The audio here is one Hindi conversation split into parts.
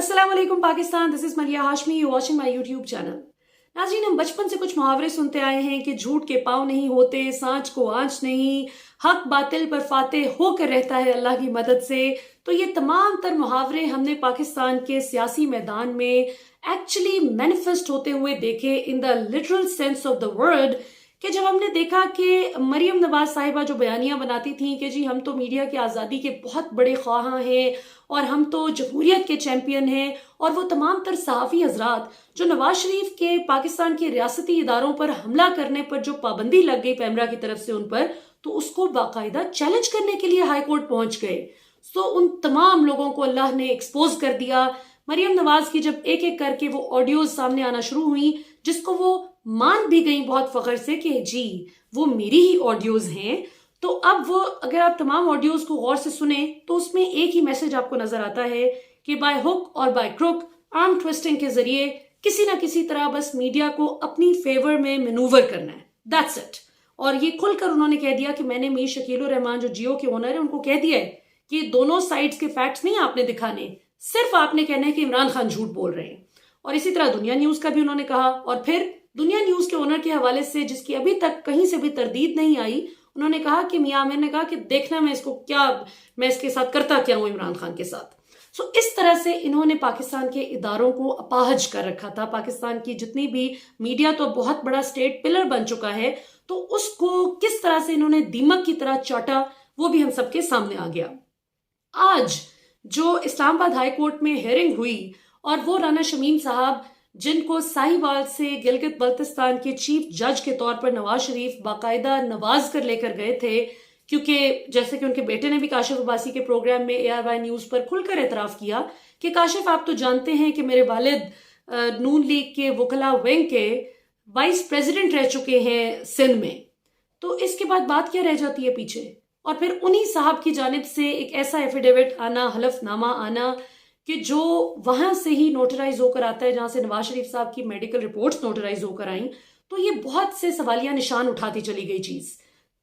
अस्सलाम वालेकुम Pakistan, this is Maria Hashmi, you watching my YouTube channel. नाज़रीन, हम बचपन से कुछ मुहावरे सुनते आए हैं कि झूठ के पाँव नहीं होते, सांच को आंच नहीं, हक बातिल पर फाते होकर रहता है अल्लाह की मदद से। तो ये तमाम तर मुहावरे हमने पाकिस्तान के सियासी मैदान में एक्चुअली मैनिफेस्ट होते हुए देखे in the literal sense of the word. कि जब हमने देखा कि मरियम नवाज साहिबा जो बयानियां बनाती थी कि जी हम तो मीडिया की आज़ादी के बहुत बड़े ख्वाहां हैं और हम तो जमहूरियत के चैंपियन हैं, और वो तमाम तर सहाफ़ी हजरात जो नवाज शरीफ के पाकिस्तान के रियासती इदारों पर हमला करने पर जो पाबंदी लग गई पैमरा की तरफ से उन पर, तो उसको बाकायदा चैलेंज करने के लिए हाई कोर्ट पहुंच गए। तो उन तमाम लोगों को अल्लाह ने एक्सपोज कर दिया। मरियम नवाज की जब एक एक करके वो ऑडियोज सामने आना शुरू हुई, जिसको वो मान भी गई बहुत फख्र से कि जी वो मेरी ही ऑडियोज हैं, तो अब वो अगर आप तमाम ऑडियोज को गौर से सुने तो उसमें एक ही मैसेज आपको नजर आता है कि बाय हुक और बाय क्रुक, आर्म ट्विस्टिंग के जरिए किसी ना किसी तरह बस मीडिया को अपनी फेवर में मैनूवर करना है, दैट्स इट। और ये खुलकर उन्होंने कह दिया कि मैंने मीर शकील रहमान जो जियो के ओनर है उनको कह दिया है कि दोनों साइड्स के फैक्ट्स नहीं आपने दिखाने, सिर्फ आपने कहना है कि इमरान खान झूठ बोल रहे हैं। और इसी तरह दुनिया न्यूज का भी उन्होंने कहा, और फिर दुनिया न्यूज के ओनर के हवाले से जिसकी अभी तक कहीं से भी तरदीद नहीं आई, उन्होंने कहा कि मियां आमिर ने कहा कि देखना मैं इसके साथ करता क्या हूं इमरान खान के साथ। सो इस तरह से इन्होंने पाकिस्तान के इदारों को अपाहज कर रखा था। पाकिस्तान की जितनी भी मीडिया तो बहुत बड़ा स्टेट पिलर बन चुका है, तो उसको किस तरह से इन्होंने दीमक की तरह चाटा वो भी हम सबके सामने आ गया। आज जो इस्लामाबाद हाई कोर्ट में हियरिंग हुई और वो राना शमीम साहब जिनको साहिवाल से गिलगित बल्तिस्तान के चीफ जज के तौर पर नवाज शरीफ बाकायदा नवाज कर लेकर गए थे, क्योंकि जैसे कि उनके बेटे ने भी काशिफ अब्बासी के प्रोग्राम में ARY न्यूज पर खुलकर एतराफ किया कि काशिफ आप तो जानते हैं कि मेरे वालिद नून लीग के वकला विंग के वाइस प्रेसिडेंट रह चुके हैं सिंध में, तो इसके बाद बात क्या रह जाती है पीछे। और फिर उन्हीं साहब की जानिब से एक ऐसा एफिडेविट आना, हलफनामा आना कि जो वहां से ही नोटराइज होकर आता है जहां से नवाज शरीफ साहब की मेडिकल रिपोर्ट्स नोटराइज होकर आई, तो ये बहुत से सवालिया निशान उठाती चली गई चीज।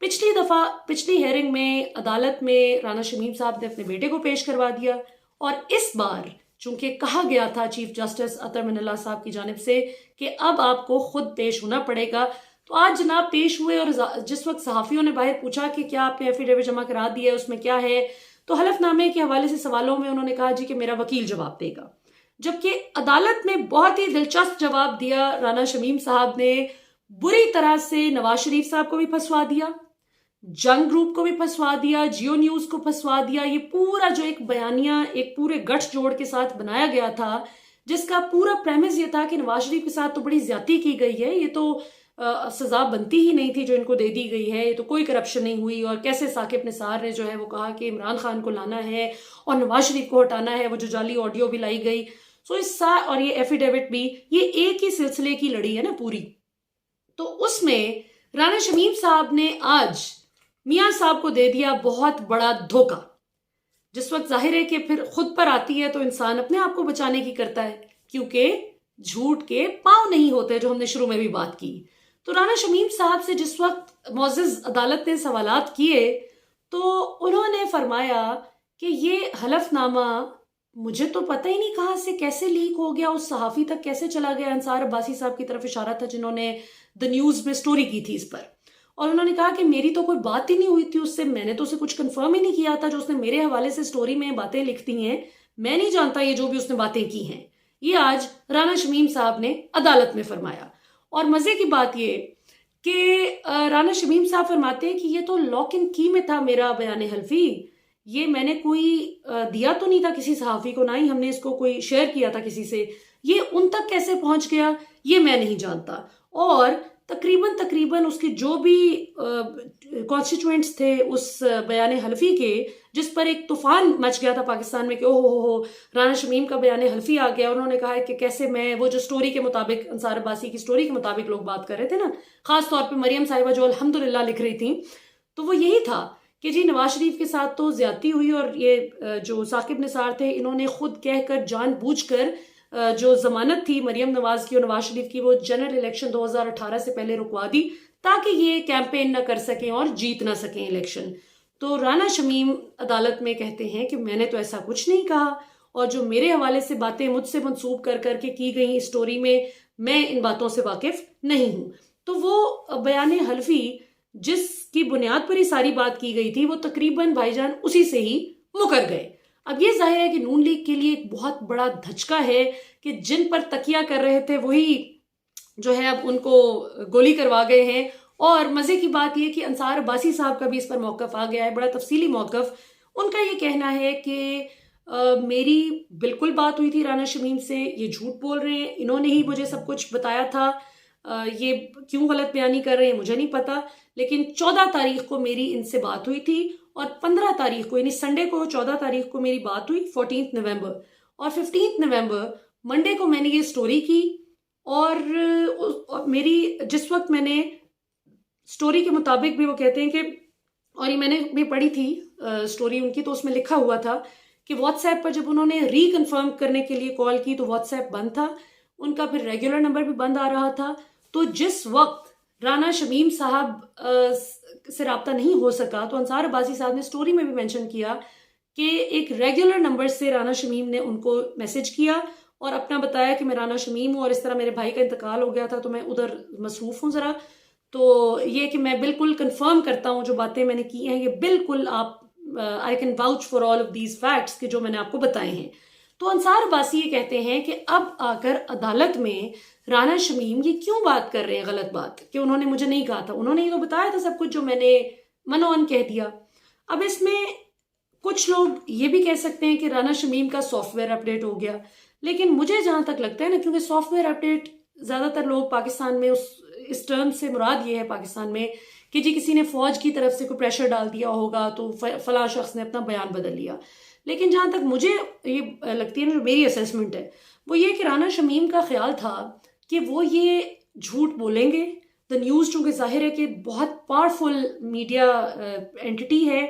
पिछली हेयरिंग में अदालत में राना शमीम साहब ने अपने बेटे को पेश करवा दिया, और इस बार चूंकि कहा गया था चीफ जस्टिस अतर मिनल्ला साहब की जानिब से कि अब आपको खुद पेश होना पड़ेगा, तो आज जनाब पेश हुए। और जिस वक्त सहाफियों ने बाहर पूछा कि क्या आपने एफिडेविट जमा करा दिया है, उसमें क्या है, तो हलफनामे के हवाले से सवालों में उन्होंने कहा जी कि मेरा वकील जवाब देगा, जबकि अदालत में बहुत ही दिलचस्प जवाब दिया राना शमीम साहब ने। बुरी तरह से नवाज शरीफ साहब को भी फंसवा दिया, जंग ग्रुप को भी फंसवा दिया, जियो न्यूज को फंसवा दिया। ये पूरा जो एक बयानिया एक पूरे गठजोड़ के साथ बनाया गया था, जिसका पूरा प्रेमिस ये था कि नवाज शरीफ के साथ तो बड़ी ज्यादती की गई है, ये तो सजा बनती ही नहीं थी जो इनको दे दी गई है, ये तो कोई करप्शन नहीं हुई। और कैसे साकिब निसार ने जो है वो कहा कि इमरान खान को लाना है और नवाज शरीफ को हटाना है, वो जो जाली ऑडियो भी लाई गई, सो और ये एफिडेविट भी, ये एक ही सिलसिले की लड़ी है ना पूरी। तो उसमें राना शमीम साहब ने आज मियां साहब को दे दिया बहुत बड़ा धोखा। जिस वक्त जाहिर है कि फिर खुद पर आती है तो इंसान अपने आप को बचाने की करता है, क्योंकि झूठ के पांव नहीं होते, जो हमने शुरू में भी बात की। तो राना शमीम साहब से जिस वक्त मोअज़्ज़िज़ अदालत ने सवालात किए, तो उन्होंने फरमाया कि ये हलफनामा मुझे तो पता ही नहीं कहां से कैसे लीक हो गया, उस सहाफ़ी तक कैसे चला गया। अंसार अब्बासी साहब की तरफ इशारा था जिन्होंने द न्यूज में स्टोरी की थी इस पर, और उन्होंने कहा कि मेरी तो कोई बात ही नहीं हुई थी उससे, मैंने तो उसे कुछ कंफर्म ही नहीं किया था। जो उसने मेरे हवाले से स्टोरी में बातें लिखती हैं, मैं नहीं जानता ये जो भी उसने बातें की हैं। ये आज राना शमीम साहब ने अदालत में फरमाया। और मजे की बात ये कि राना शमीम साहब फरमाते हैं कि ये तो लॉक इन की में था मेरा बयान हल्फी, ये मैंने कोई दिया तो नहीं था किसी सहाफी को, ना ही हमने इसको कोई शेयर किया था किसी से, ये उन तक कैसे पहुंच गया ये मैं नहीं जानता। और तकरीबन उसके जो भी कॉन्स्टिट्यूएंट्स थे उस बयान हल्फी के, जिस पर एक तूफान मच गया था पाकिस्तान में कि ओहो हो राना शमीम का बयान हल्फी आ गया। उन्होंने कहा कि कैसे मैं वो जो स्टोरी के मुताबिक, अंसार अब्बासी की स्टोरी के मुताबिक लोग बात कर रहे थे ना, खास तौर पे मरियम साहिबा जो अल्हम्दुलिल्लाह लिख रही थी, तो वो यही था कि जी नवाज शरीफ के साथ तो ज्यादती हुई, और ये जो साकिब निसार थे इन्होंने खुद कहकर जानबूझकर जो जमानत थी मरियम नवाज की और नवाज शरीफ की, वो जनरल इलेक्शन 2018 से पहले रुकवा दी ताकि ये कैंपेन ना कर सकें और जीत ना सकें इलेक्शन। तो राना शमीम अदालत में कहते हैं कि मैंने तो ऐसा कुछ नहीं कहा, और जो मेरे हवाले से बातें मुझसे मंसूब कर करके की गई इस स्टोरी में, मैं इन बातों से वाकिफ नहीं हूं। तो वो बयान हल्फी जिसकी बुनियाद पर ही सारी बात की गई थी, वो तकरीबन भाईजान उसी से ही मुकर गए। अब ये जाहिर है कि नून लीग के लिए एक बहुत बड़ा धचका है कि जिन पर तकिया कर रहे थे वही जो है अब उनको गोली करवा गए हैं। और मजे की बात यह कि अंसार अब्बासी साहब का भी इस पर मौकफ आ गया है, बड़ा तफसीली मौकफ। उनका ये कहना है कि मेरी बिल्कुल बात हुई थी राना शमीम से, ये झूठ बोल रहे हैं, इन्होंने ही मुझे सब कुछ बताया था, ये क्यों गलत बयानी कर रहे हैं मुझे नहीं पता। लेकिन 14 तारीख को मेरी इनसे बात हुई थी और 15 तारीख को यानी संडे को 14 तारीख को मेरी बात हुई 14 नवंबर, और 15 नवंबर मंडे को मैंने ये स्टोरी की। और मेरी जिस वक्त मैंने स्टोरी के मुताबिक भी वो कहते हैं कि, और ये मैंने भी पढ़ी थी स्टोरी उनकी, तो उसमें लिखा हुआ था कि व्हाट्सएप पर जब उन्होंने रिकन्फर्म करने के लिए कॉल की तो व्हाट्सएप बंद था उनका, फिर रेगुलर नंबर भी बंद आ रहा था। तो जिस वक्त राना शमीम साहब से रब्ता नहीं हो सका, तो अंसार अब्बासी साहब ने स्टोरी में भी मेंशन किया कि एक रेगुलर नंबर से राना शमीम ने उनको मैसेज किया और अपना बताया कि मैं राना शमीम हूँ और इस तरह मेरे भाई का इंतकाल हो गया था तो मैं उधर मसरूफ हूँ ज़रा। तो ये कि मैं बिल्कुल कंफर्म करता हूँ जो बातें मैंने की हैं, ये बिल्कुल आप I can vouch for all of these facts कि जो मैंने आपको बताए हैं। तो अंसार अब्बासी ये कहते हैं कि अब आकर अदालत में राना शमीम ये क्यों बात कर रहे हैं गलत बात, कि उन्होंने मुझे नहीं कहा था, उन्होंने ये तो बताया था सब कुछ जो मैंने मनोअन कह दिया। अब इसमें कुछ लोग ये भी कह सकते हैं कि राना शमीम का सॉफ्टवेयर अपडेट हो गया, लेकिन मुझे जहां तक लगता है ना, क्योंकि सॉफ्टवेयर अपडेट ज्यादातर लोग पाकिस्तान में इस टर्म से मुराद ये है पाकिस्तान में कि जी किसी ने फौज की तरफ से कोई प्रेशर डाल दिया होगा तो फलां शख्स ने अपना बयान बदल लिया। लेकिन जहां तक मुझे ये लगती है ना, जो मेरी असेसमेंट है वो ये कि राना शमीम का ख्याल था कि वो ये झूठ बोलेंगे। द न्यूज़ चूंकि जाहिर है कि बहुत पावरफुल मीडिया एंटिटी है,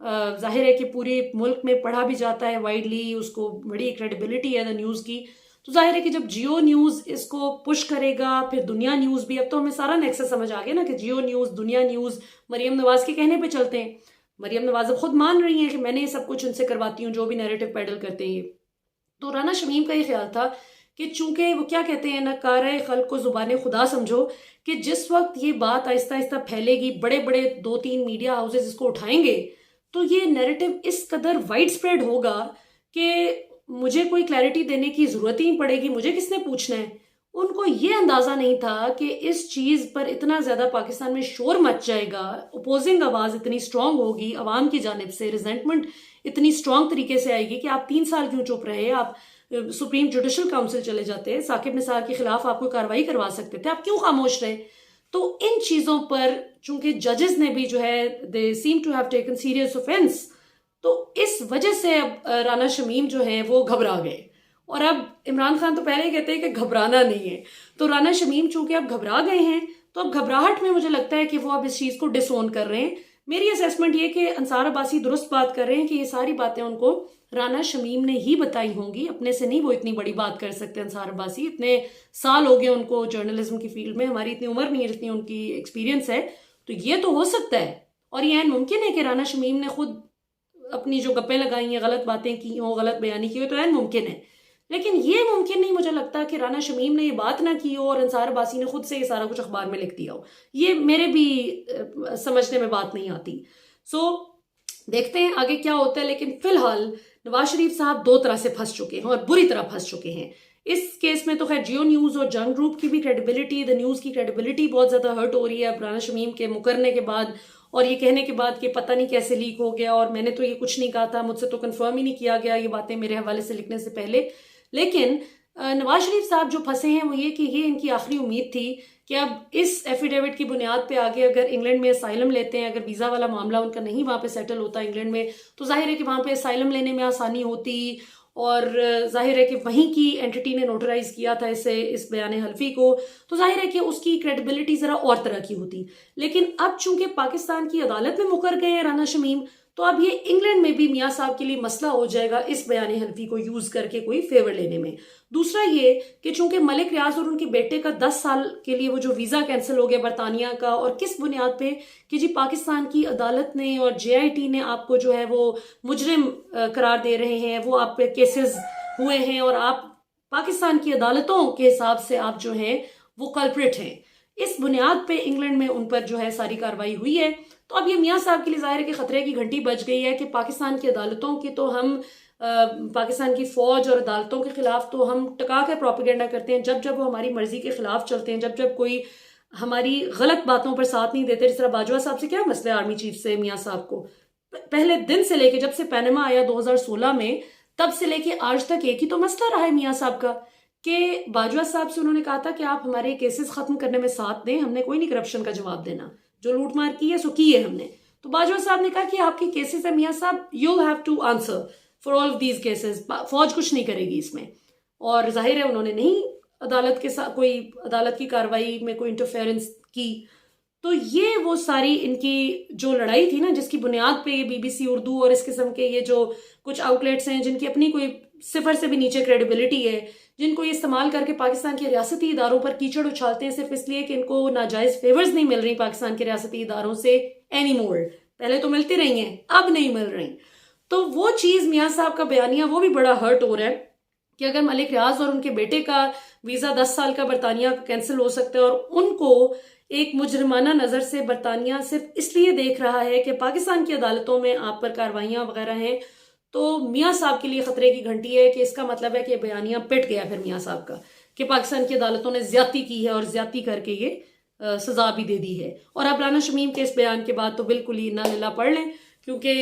जाहिर है कि पूरे मुल्क में पढ़ा भी जाता है वाइडली, उसको बड़ी क्रेडिबिलिटी है द न्यूज़ की। तो जाहिर है कि जब जियो न्यूज़ इसको पुश करेगा, फिर दुनिया न्यूज़ भी, अब तो हमें सारा नेक्सस समझ आ गया ना कि जियो न्यूज़, दुनिया न्यूज़ मरियम नवाज के कहने पे चलते हैं। मरियम नवाज अब खुद मान रही हैं कि मैंने ये सब कुछ उनसे करवाती हूँ जो भी नैरेटिव पैडल करते हैं। तो राना शमीम का ये ख्याल था कि चूंकि वो क्या कहते हैं ना, कार खल्क को जुबान खुदा समझो, कि जिस वक्त ये बात आहिस्ता आहिस्ता फैलेगी, बड़े बड़े 2-3 मीडिया हाउसेज इसको उठाएंगे, तो ये नैरेटिव इस कदर वाइड स्प्रेड होगा कि मुझे कोई क्लैरिटी देने की जरूरत ही नहीं पड़ेगी, मुझे किसने पूछना है। उनको ये अंदाजा नहीं था कि इस चीज पर इतना ज्यादा पाकिस्तान में शोर मच जाएगा, अपोजिंग आवाज इतनी स्ट्रांग होगी अवाम की जानिब से, रिजेंटमेंट इतनी स्ट्रांग तरीके से आएगी कि आप 3 साल क्यों चुप रहे, आप सुप्रीम जुडिशल काउंसिल चले जाते, साकिब निसार के खिलाफ आप कोई कार्रवाई करवा सकते थे, आप क्यों खामोश रहे। तो इन चीजों पर चूंकि जजेस ने भी जो है they seem to have taken serious offence, तो इस वजह से अब राना शमीम जो है वो घबरा गए। और अब इमरान खान तो पहले ही कहते हैं कि घबराना नहीं है, तो राना शमीम चूंकि अब घबरा गए हैं तो अब घबराहट में मुझे लगता है कि वो अब इस चीज को डिसोन कर रहे हैं। मेरी असेसमेंट ये कि अंसार अब्बासी दुरुस्त बात कर रहे हैं कि ये सारी बातें उनको राना शमीम ने ही बताई होंगी, अपने से नहीं वो इतनी बड़ी बात कर सकते। अंसार अब्बासी इतने साल हो गए उनको जर्नलिज्म की फील्ड में, हमारी इतनी उम्र नहीं है जितनी उनकी एक्सपीरियंस है, तो ये तो हो सकता है। और ये मुमकिन है कि राना शमीम ने खुद अपनी जो गप्पें लगाई हैं, गलत बातें की हो, गलत बयानी की हो, तो मुमकिन है। लेकिन ये मुमकिन नहीं मुझे लगता कि राना शमीम ने ये बात ना की हो और अंसार अब्बासी ने खुद से ये सारा कुछ अखबार में लिख दिया हो, ये मेरे भी समझने में बात नहीं आती। सो देखते हैं आगे क्या होता है। लेकिन फिलहाल नवाज शरीफ साहब 2 तरह से फंस चुके हैं और बुरी तरह फंस चुके हैं इस केस में। तो खैर जियो न्यूज़ और जंग ग्रुप की भी क्रेडिबिलिटी, द न्यूज़ की क्रेडिबिलिटी बहुत ज़्यादा हर्ट हो रही है अब राना शमीम के मुकरने के बाद और ये कहने के बाद कि पता नहीं कैसे लीक हो गया और मैंने तो ये कुछ नहीं कहा था, मुझसे तो कंफर्म ही नहीं किया गया ये बातें मेरे हवाले से लिखने से पहले। लेकिन नवाज शरीफ साहब जो फंसे हैं वो ये कि ये इनकी आखिरी उम्मीद थी कि अब इस एफिडेविट की बुनियाद पे आगे अगर इंग्लैंड में असाइलम लेते हैं, अगर वीज़ा वाला मामला उनका नहीं वहाँ पे सेटल होता इंग्लैंड में, तो जाहिर है कि वहाँ पे असाइलम लेने में आसानी होती और जाहिर है कि वहीं की एंटिटी ने नोटराइज किया था इस बयान हल्फी को, तो जाहिर है कि उसकी क्रेडिबिलिटी ज़रा और तरह की होती। लेकिन अब चूंकि पाकिस्तान की अदालत में मुकर गए हैं राना शमीम, तो अब ये इंग्लैंड में भी मियाँ साहब के लिए मसला हो जाएगा इस बयान हल्फी को यूज करके कोई फेवर लेने में। दूसरा ये कि चूंकि मलिक रियाज और उनके बेटे का 10 साल के लिए वो जो वीजा कैंसिल हो गया बरतानिया का, और किस बुनियाद पे कि जी पाकिस्तान की अदालत ने और JIT ने आपको जो है वो मुजरिम करार दे रहे हैं, वो आप पे केसेस हुए हैं और आप पाकिस्तान की अदालतों के हिसाब से आप जो हैं वो कल्प्रिट हैं। इस बुनियाद पे इंग्लैंड में उन पर जो है सारी कार्रवाई हुई है। तो अब ये मियाँ साहब के लिए जाहिर है कि खतरे की घंटी बज गई है कि पाकिस्तान की अदालतों की तो हम पाकिस्तान की फौज और अदालतों के खिलाफ तो हम टका कर प्रोपेगेंडा करते हैं जब जब वो हमारी मर्जी के खिलाफ चलते हैं, जब जब कोई हमारी गलत बातों पर साथ नहीं देते। जिस तरह बाजवा साहब से क्या मसला है आर्मी चीफ से मियाँ साहब को, पहले दिन से लेके जब से पैनामा आया 2016 में, तब से लेके आज तक एक ही तो मसला रहा है मियाँ साहब का कि बाजवा साहब से उन्होंने कहा था कि आप हमारे केसेस खत्म करने में साथ दें, हमने कोई नहीं करप्शन का जवाब देना, जो लूट मार की है सो की है हमने। तो बाजवा साहब ने कहा कि आपके केसेस है मियाँ साहब, you have to answer for all of these cases, फौज कुछ नहीं करेगी इसमें। और जाहिर है उन्होंने नहीं अदालत के साथ कोई अदालत की कार्रवाई में कोई इंटरफेरेंस की। तो ये वो सारी इनकी जो लड़ाई थी ना, जिसकी बुनियाद पे ये BBC उर्दू और इस किस्म के ये जो कुछ आउटलेट्स हैं जिनकी अपनी कोई सिफर से भी नीचे क्रेडिबिलिटी है, जिनको ये इस्तेमाल करके पाकिस्तान के रियासती इदारों पर कीचड़ उछालते हैं सिर्फ इसलिए कि इनको नाजायज फेवर्स नहीं मिल रही पाकिस्तान के रियासती इदारों से एनी मोर। पहले तो मिलती रही हैं, अब नहीं मिल रही। तो वो चीज मियाँ साहब का बयानिया वो भी बड़ा हर्ट हो रहा है कि अगर मलिक रियाज और उनके बेटे का वीजा 10 साल का बरतानिया कैंसिल हो सकता है और उनको एक मुजरिमाना नजर से बरतानिया सिर्फ इसलिए देख रहा है कि पाकिस्तान की अदालतों में आप पर कार्रवाइयां वगैरह हैं, तो मियाँ साहब के लिए खतरे की घंटी है कि इसका मतलब है कि बयानिया पिट गया फिर मियाँ साहब का कि पाकिस्तान की अदालतों ने ज्यादती की है और ज्यादती करके ये सजा भी दे दी है। और अब राना शमीम के इस बयान के बाद तो बिल्कुल ही इन्ना लिल्ला पढ़ लें, क्योंकि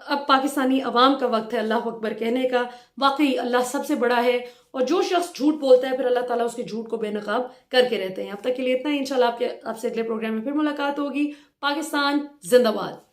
अब पाकिस्तानी अवाम का वक्त है अल्लाह अकबर कहने का। वाकई अल्लाह सबसे बड़ा है और जो शख्स झूठ बोलता है फिर अल्लाह ताला उसके झूठ को बेनकाब करके रहते हैं। अब तक के लिए इतना ही, इंशाल्लाह आपसे अगले प्रोग्राम में फिर मुलाकात होगी। पाकिस्तान जिंदाबाद।